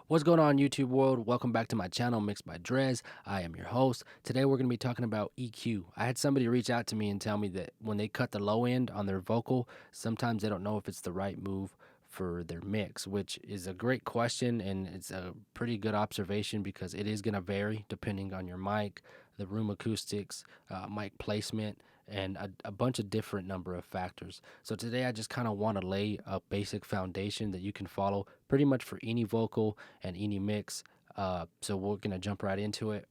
What's going on, YouTube world? Welcome back to my channel, Mixedbydres. I am your host. Today we're going to be talking about EQ. I had somebody reach out to me and tell me that when they cut the low end on their vocal, sometimes they don't know if it's the right move for their mix, which is a great question, and it's a pretty good observation because it is going to vary depending on your mic, the room acoustics, mic placement, and a bunch of different number of factors. So today I just kind of want to lay a basic foundation that you can follow pretty much for any vocal and any mix. So we're gonna jump right into it.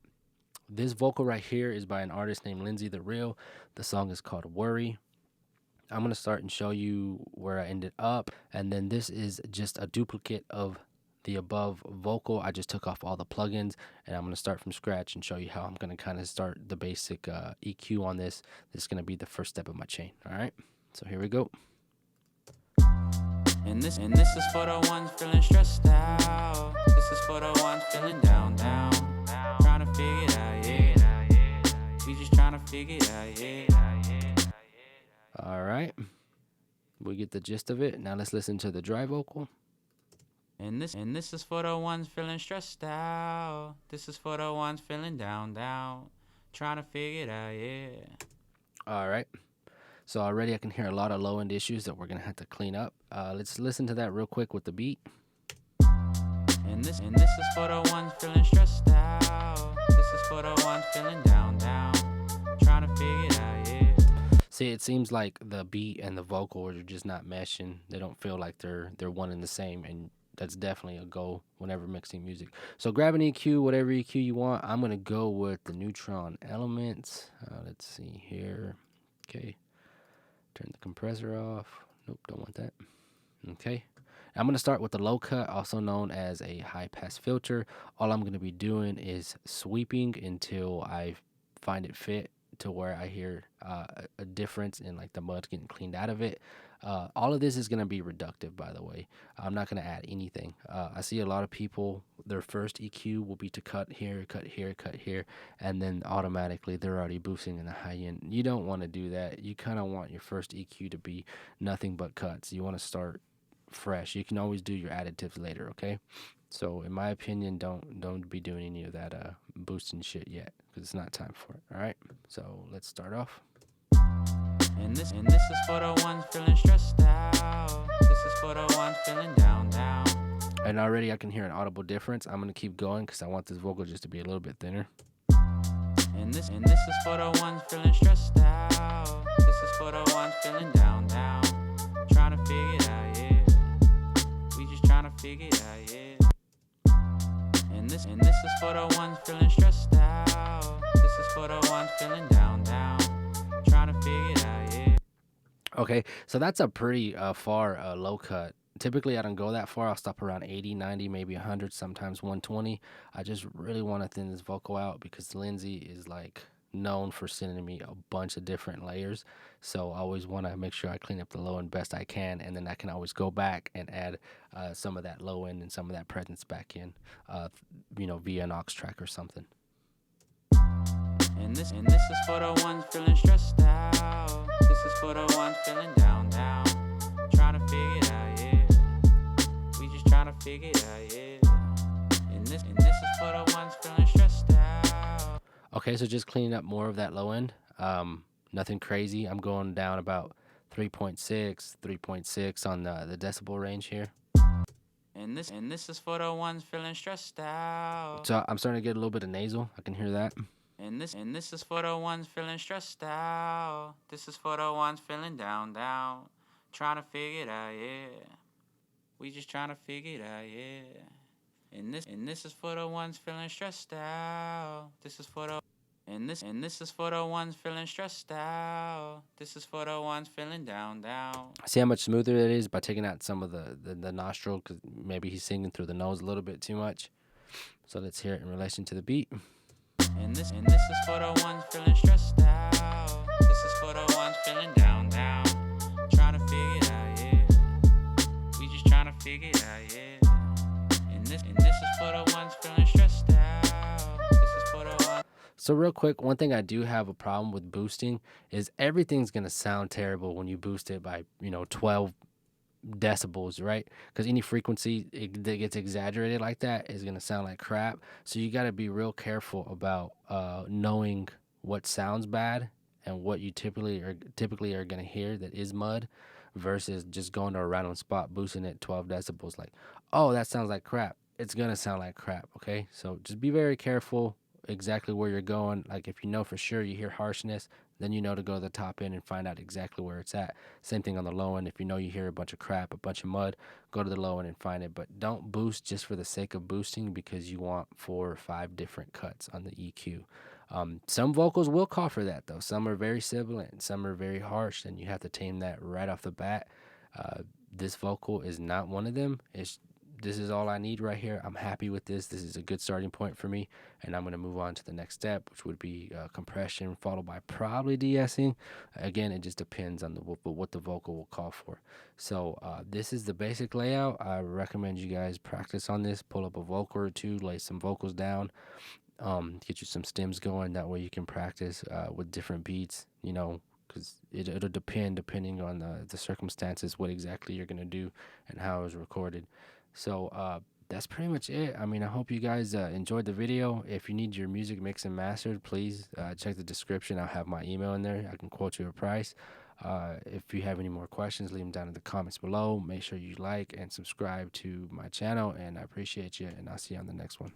This vocal right here is by an artist named Lindsey The Real. The song is called Worry. I'm gonna start and show you where I ended up, and then this is just a duplicate of the above vocal. I just took off all the plugins, and I'm gonna start from scratch and show you how I'm gonna kind of start the basic EQ on this. This is gonna be the first step of my chain. All right, so here we go. And this is for the ones feeling stressed out. This is for the ones feeling down. Trying to figure it out, yeah. We just trying to figure it out, yeah. All right, we get the gist of it. Now let's listen to the dry vocal. And this is for the ones feeling stressed out. This is for the ones feeling down. Trying to figure it out, yeah. All right. So already I can hear a lot of low end issues that we're gonna have to clean up. Let's listen to that real quick with the beat. And this is for the ones feeling stressed out. This is for the ones feeling down. Trying to figure it out, yeah. See, it seems like the beat and the vocal are just not meshing. They don't feel like they're one and the same, and that's definitely a goal whenever mixing music. So grab an EQ, whatever EQ you want. I'm gonna go with the Neutron Elements. Let's see here. Okay. Turn the compressor off. Nope, don't want that. Okay. I'm going to start with the low cut, also known as a high pass filter. All I'm going to be doing is sweeping until I find it fit to where I hear a difference in like the mud getting cleaned out of it. All of this is going to be reductive, by the way. I'm not going to add anything. I see a lot of people, their first EQ will be to cut here, cut here, cut here, and then automatically they're already boosting in the high end. You don't want to do that. You kind of want your first EQ to be nothing but cuts. You want to start fresh. You can always do your additives later, okay? So in my opinion, don't be doing any of that boosting shit yet, because it's not time for it. All right, so let's start off. And this is for the ones feeling stressed out. This is for the ones feeling down. And already I can hear an audible difference. I'm gonna keep going because I want this vocal just to be a little bit thinner. And this is for the ones feeling stressed out. This is for the ones feeling down. Trying to figure it out, yeah. We just trying to figure it out, yeah. And this is for the ones feeling stressed out. This is for the ones feeling down. Trying to figure it out, yeah. Okay, so that's a pretty far low cut. Typically, I don't go that far. I'll stop around 80, 90, maybe 100, sometimes 120. I just really want to thin this vocal out because Lindsey is like known for sending me a bunch of different layers. So I always want to make sure I clean up the low end best I can, and then I can always go back and add some of that low end and some of that presence back in, via an aux track or something. And this is for the ones feeling stressed out. This is for the ones feeling down. Trying to figure it out, yeah. We just trying to figure it out, yeah. And this is for the ones feeling stressed out. Okay, so just cleaning up more of that low end. Nothing crazy. I'm going down about 3.6 on the decibel range here. And this is for the ones feeling stressed out. So I'm starting to get a little bit of nasal. I can hear that. And this is for the ones feeling stressed out. This is for the ones feeling down. Trying to figure it out, yeah. We just trying to figure it out, yeah. And this is for the ones feeling stressed out. This is for the and this is for the ones feeling stressed out. This is for the ones feeling down. See how much smoother it is by taking out some of the nostril, because maybe he's singing through the nose a little bit too much. So let's hear it in relation to the beat. And this is for the ones feeling stressed out. This is for the ones feeling down. Trying to figure it out, yeah. We just trying to figure it out, yeah. And this is for the ones feeling stressed out. This is for the ones. So real quick, one thing I do have a problem with boosting is everything's gonna sound terrible when you boost it by 12 decibels, right? Because any frequency that gets exaggerated like that is gonna sound like crap. So you got to be real careful about knowing what sounds bad and what you typically are gonna hear that is mud, versus just going to a random spot boosting it 12 decibels. Like, oh, that sounds like crap. It's gonna sound like crap. Okay, so just be very careful exactly where you're going. Like if you know for sure you hear harshness, then you know to go to the top end and find out exactly where it's at. Same thing on the low end. If you know you hear a bunch of crap, a bunch of mud, go to the low end and find it. But don't boost just for the sake of boosting because you want 4 or 5 different cuts on the EQ. Some vocals will call for that though. Some are very sibilant, some are very harsh, and you have to tame that right off the bat. Uh, this vocal is not one of them. This is all I need right here. I'm happy with this. This is a good starting point for me, and I'm going to move on to the next step, which would be compression, followed by probably de-essing. Again, it just depends on what the vocal will call for. So this is the basic layout. I recommend you guys practice on this. Pull up a vocal or two, lay some vocals down, get you some stems going. That way you can practice with different beats. Because it'll depending on the circumstances, what exactly you're gonna do and how it was recorded. So that's pretty much it. I mean, I hope you guys enjoyed the video. If you need your music mixed and mastered, please check the description. I'll have my email in there. I can quote you a price. If you have any more questions, leave them down in the comments below. Make sure you like and subscribe to my channel, and I appreciate you, and I'll see you on the next one.